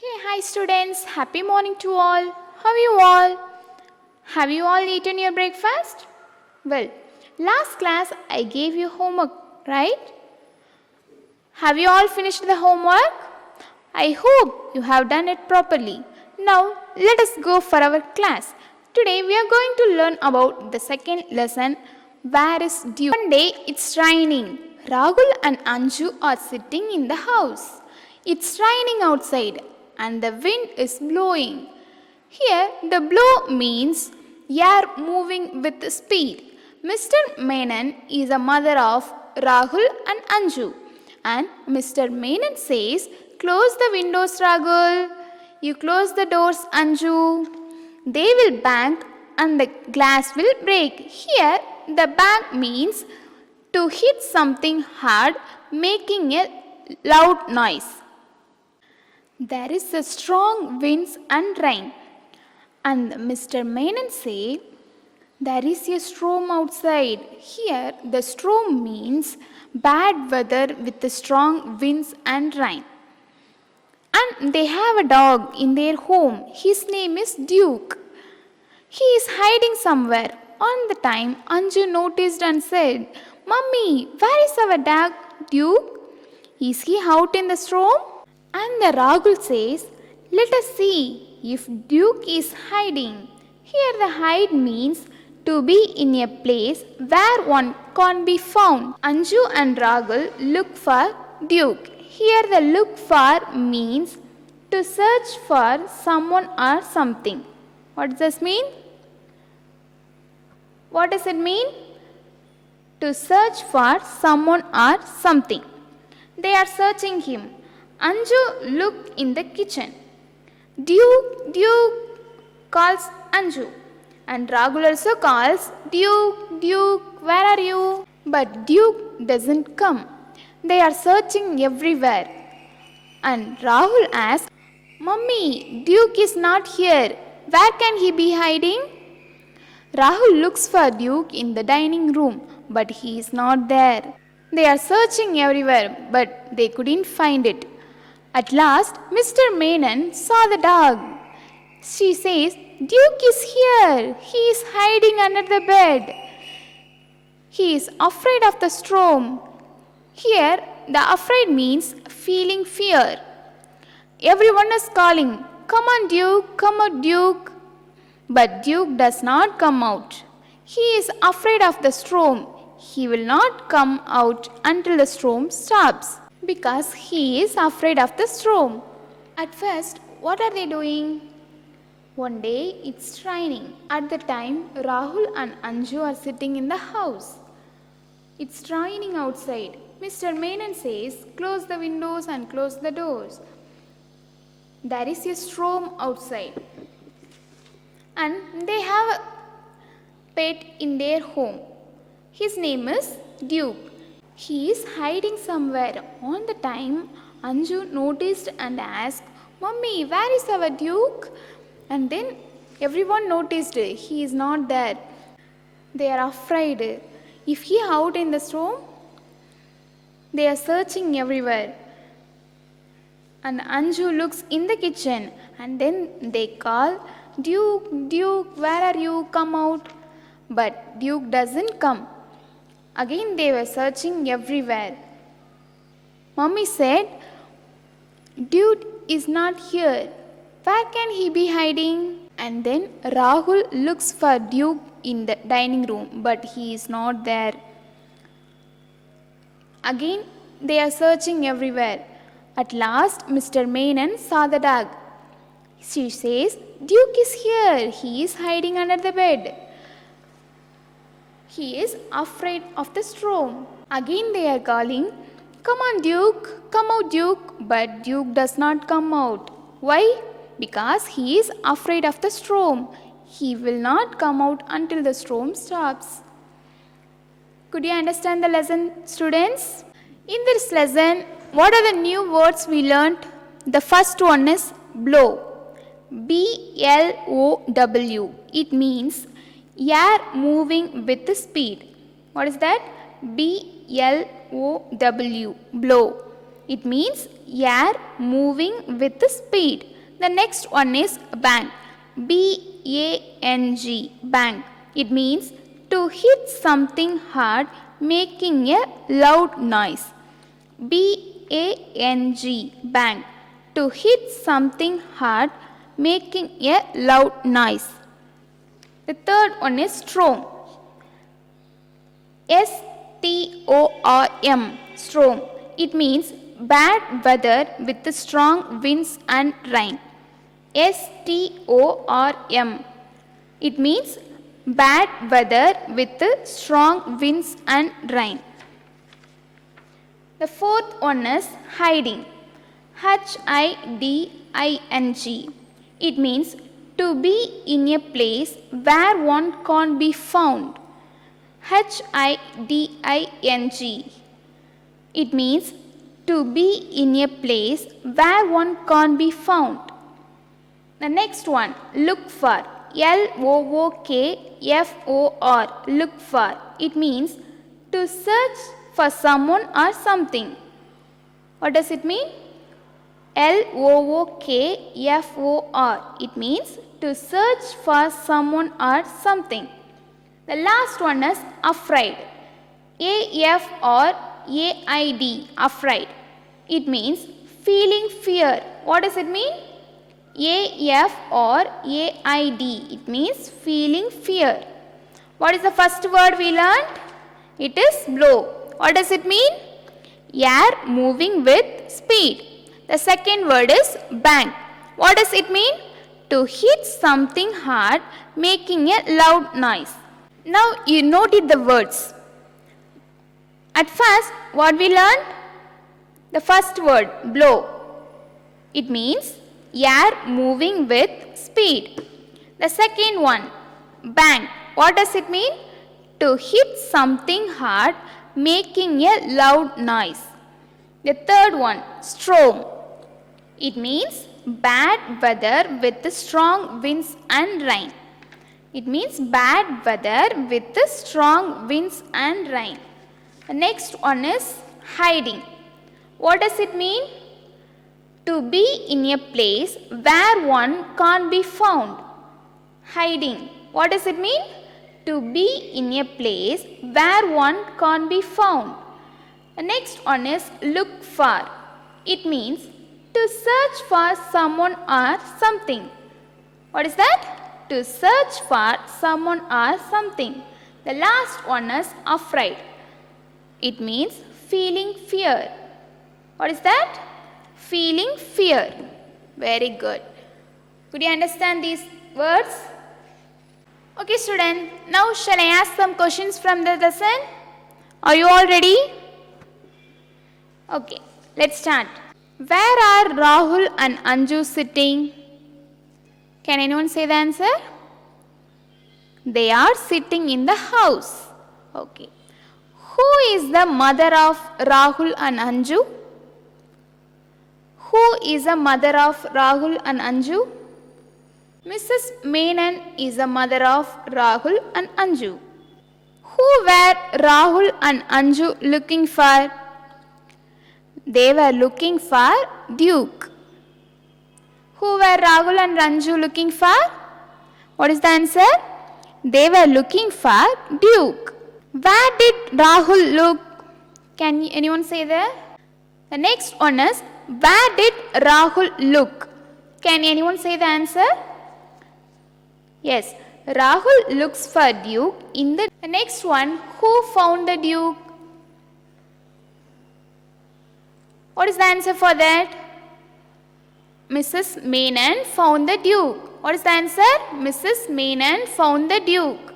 Hey, hi students. Happy morning to all. How are you all? Have you all eaten your breakfast? Well, last class I gave you homework, right? Have you all finished the homework? I hope you have done it properly. Now, let us go for our class. Today we are going to learn about the second lesson, Where is Duke? One day it's raining. Rahul and Anju are sitting in the house. It's raining outside and the wind is blowing. Here, the blow means air moving with speed. Mr. Menon is a mother of Rahul and Anju. And Mr. Menon says, Close the windows, Rahul. You close the doors, Anju. They will bang and the glass will break. Here, the bang means to hit something hard, making a loud noise. There is a strong winds and rain. And Mr. Menon say, there is a storm outside. Here, the storm means bad weather with the strong winds and rain. And they have a dog in their home. His name is Duke. He is hiding somewhere. On the time, Anju noticed and said, Mummy, where is our dog Duke? Is he out in the storm? And the Rahul says, let us see if Duke is hiding. Here the hide means to be in a place where one can't be found. Anju and Rahul look for Duke. Here the look for means to search for someone or something. What does this mean? What does it mean? To search for someone or something. They are searching him. Anju looked in the kitchen. Duke calls Anju. And Rahul also calls, Duke, where are you? But Duke doesn't come. They are searching everywhere. And Rahul asks, Mummy, Duke is not here. Where can he be hiding? Rahul looks for Duke in the dining room, but he is not there. They are searching everywhere, but they couldn't find it. At last, Mr. Menon saw the dog. She says, Duke is here. He is hiding under the bed. He is afraid of the storm. Here, the afraid means feeling fear. Everyone is calling, come on Duke, come out Duke. But Duke does not come out. He is afraid of the storm. He will not come out until the storm stops because he is afraid of the storm. At first, what are they doing? One day it's raining. At the time, Rahul and Anju are sitting in the house. It's raining outside. Mr. Menon says, close the windows and close the doors. There is a storm outside. And they have a pet in their home. His name is Duke. He is hiding somewhere. On the time, Anju noticed and asked, Mummy, where is our Duke? And then everyone noticed he is not there. They are afraid. If he out in the storm, they are searching everywhere. And Anju looks in the kitchen and then they call, Duke, where are you? Come out. But Duke doesn't come. Again they were searching everywhere. Mummy said, Duke is not here. Where can he be hiding? And then Rahul looks for Duke in the dining room, but he is not there. Again, they are searching everywhere. At last, Mr. Menon saw the dog. She says, Duke is here. He is hiding under the bed. He is afraid of the storm. Again, they are calling, come on, Duke, come out, Duke. But Duke does not come out. Why? Because he is afraid of the storm. He will not come out until the storm stops. Could you understand the lesson, students? In this lesson, what are the new words we learnt? The first one is blow. B-L-O-W. It means air moving with speed. What is that? B-L-O-W. Blow. It means air moving with speed. The next one is bang. B-A-N-G, bang. It means to hit something hard making a loud noise. B-A-N-G, bang. To hit something hard making a loud noise. The third one is storm. S-T-O-R-M, storm. It means bad weather with strong winds and rain. S-T-O-R-M. It means bad weather with strong winds and rain. The fourth one is hiding. H-I-D-I-N-G. It means to be in a place where one can't be found. H-I-D-I-N-G. It means to be in a place where one can't be found. The next one, look for. L-O-O-K-F-O-R, look for. It means to search for someone or something. What does it mean? L-O-O-K-F-O-R. It means to search for someone or something. The last one is afraid. A-F-R-A-I-D, afraid. It means feeling fear. What does it mean? A-F-R-A-I-D. It means feeling fear. What is the first word we learned? It is blow. What does it mean? Air moving with speed. The second word is bang. What does it mean? To hit something hard making a loud noise. Now you noted the words. At first, what we learned? The first word, blow. It means air moving with speed. The second one, bang. What does it mean? To hit something hard making a loud noise. The third one, storm. It means bad weather with strong winds and rain. It means bad weather with strong winds and rain. The next one is hiding. What does it mean? To be in a place where one can't be found. Hiding. What does it mean? To be in a place where one can't be found. The next one is look for. It means to search for someone or something. What is that? To search for someone or something. The last one is afraid. It means feeling fear. What is that? Feeling fear. Very good. Could you understand these words? Okay, student. Now shall I ask some questions from the lesson? Are you all ready? Okay, let's start. Where are Rahul and Anju sitting? Can anyone say the answer? They are sitting in the house. Okay. Who is the mother of Rahul and Anju? Who is the mother of Rahul and Anju? Mrs. Menon is the mother of Rahul and Anju. Who were Rahul and Anju looking for? They were looking for Duke. Who were Rahul and Anju looking for? What is the answer? They were looking for Duke. Where did Rahul look? Can anyone say that? The next one is, where did Rahul look? Can anyone say the answer? Yes, Rahul looks for Duke in the next one. Who found the Duke? What is the answer for that? Mrs. Menon found the Duke. What is the answer? Mrs. Menon found the Duke.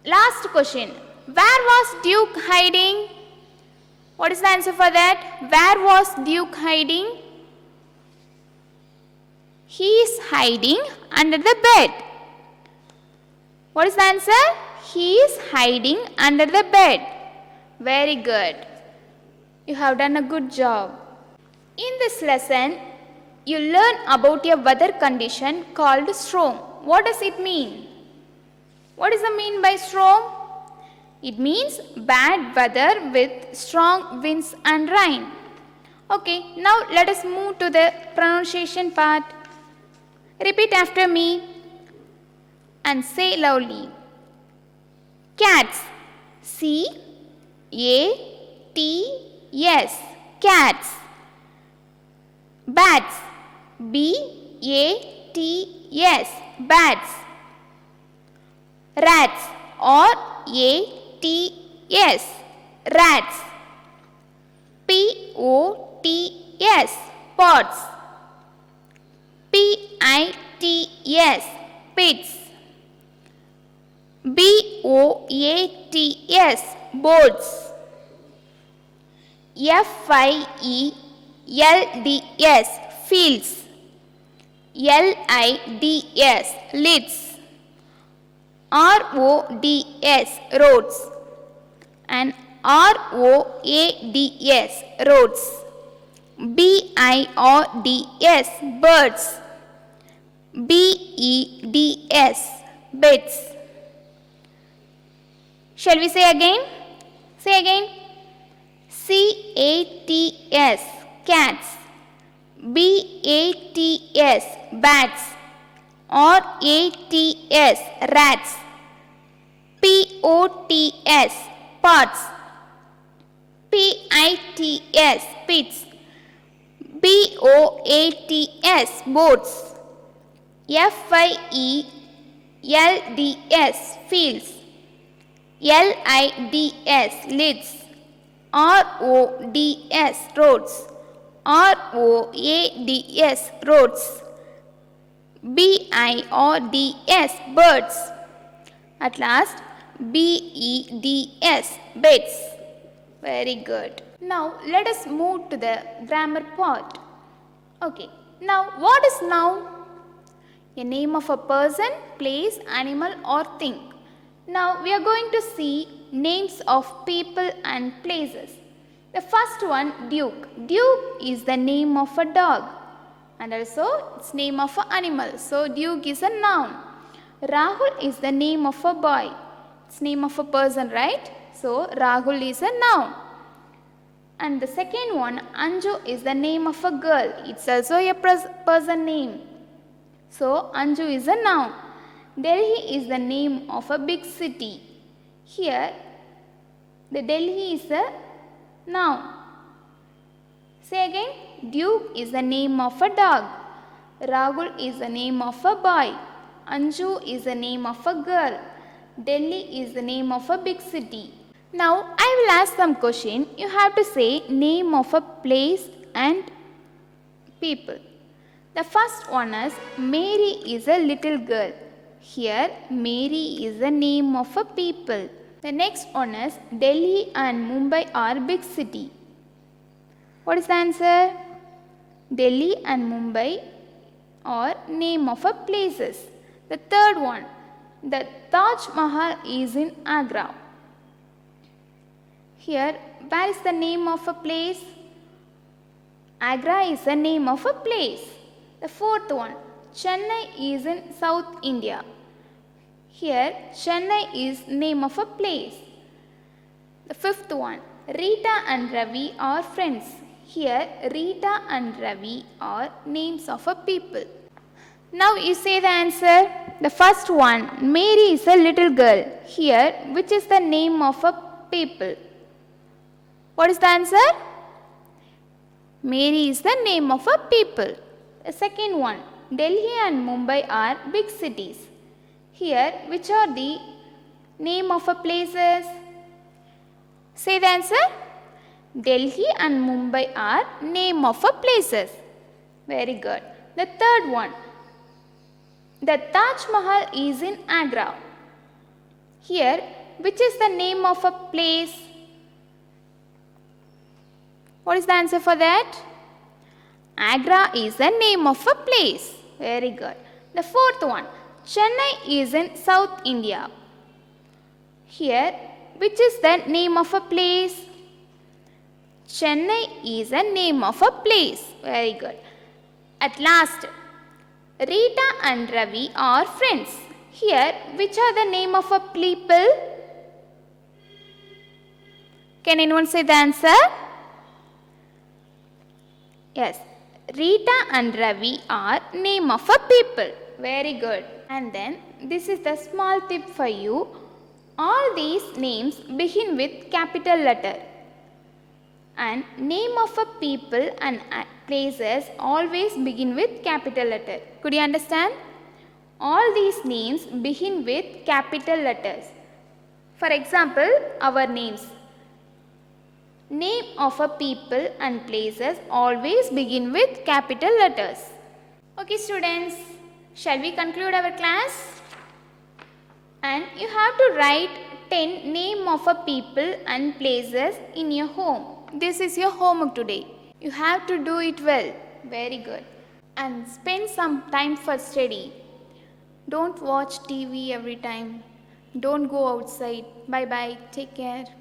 Last question. Where was Duke hiding? What is the answer for that? Where was Duke hiding? He is hiding under the bed. What is the answer? He is hiding under the bed. Very good. You have done a good job. In this lesson, you learn about a weather condition called storm. What does it mean? What is the mean by storm? It means bad weather with strong winds and rain. Okay, now let us move to the pronunciation part. Repeat after me and say loudly. Cats. C-A-T-S. Cats. Bats. B-A-T-S. Bats. Rats. R-A-T-S. Rats. P-O-T-S. Pots. P-I-T-S. Pits. B-O-A-T-S. Boats. F-I-E-L-D-S. Fields. L-I-D-S. Lids. R-O-D-S. Roads. And R-O-A-D-S. Roads. B-I-R-D-S. Birds. B-E-D-S. Beds. Shall we say again? Say again. C-A-T-S. Cats. B-A-T-S. Bats. R-A-T-S. Rats. P-O-T-S. Pots. P-I-T-S. Pits. B-O-A-T-S. Boats. F-I-E-L-D-S. Fields. L-I-D-S. Lids. R-O-D-S. Roads. R-O-A-D-S. Roads. B-I-R-D-S. Birds. At last, B-E-D-S. Beds. Very good. Now, let us move to the grammar part. Okay. Now, what is noun? A name of a person, place, animal or thing. Now, we are going to see names of people and places. The first one, Duke. Duke is the name of a dog and also its name of an animal. So, Duke is a noun. Rahul is the name of a boy. It's name of a person, right? So, Rahul is a noun. And the second one, Anju is the name of a girl. It's also a person name. So, Anju is a noun. Delhi is the name of a big city. Here, the Delhi is a noun. Say again. Duke is the name of a dog. Rahul is the name of a boy. Anju is the name of a girl. Delhi is the name of a big city. Now, I will ask some question. You have to say name of a place and people. The first one is Mary is a little girl. Here, Mary is the name of a people. The next one is Delhi and Mumbai are big city. What is the answer? Delhi and Mumbai are name of a places. The third one, the Taj Mahal is in Agra. Here, where is the name of a place? Agra is the name of a place. The fourth one, Chennai is in South India. Here, Chennai is name of a place. The fifth one, Rita and Ravi are friends. Here, Rita and Ravi are names of a people. Now you say the answer. The first one, Mary is a little girl. Here, which is the name of a people? What is the answer? Mary is the name of a people. The second one, Delhi and Mumbai are big cities. Here, which are the name of a places? Say the answer. Delhi and Mumbai are name of a places. Very good. The third one, the Taj Mahal is in Agra. Here, which is the name of a place? What is the answer for that? Agra is the name of a place. Very good. The fourth one, Chennai is in South India. Here, which is the name of a place? Chennai is a name of a place. Very good. At last, Rita and Ravi are friends. Here, which are the name of a people? Can anyone say the answer? Yes, Rita and Ravi are name of a people. Very good. And then this is the small tip for you. All these names begin with capital letter. And name of a people and places always begin with capital letter. Could you understand? All these names begin with capital letters. For example, our names. Name of a people and places always begin with capital letters. Okay students, shall we conclude our class? And you have to write 10 name of a people and places in your home. This is your homework today. You have to do it well. Very good. And spend some time for study. Don't watch TV every time. Don't go outside. Bye bye. Take care.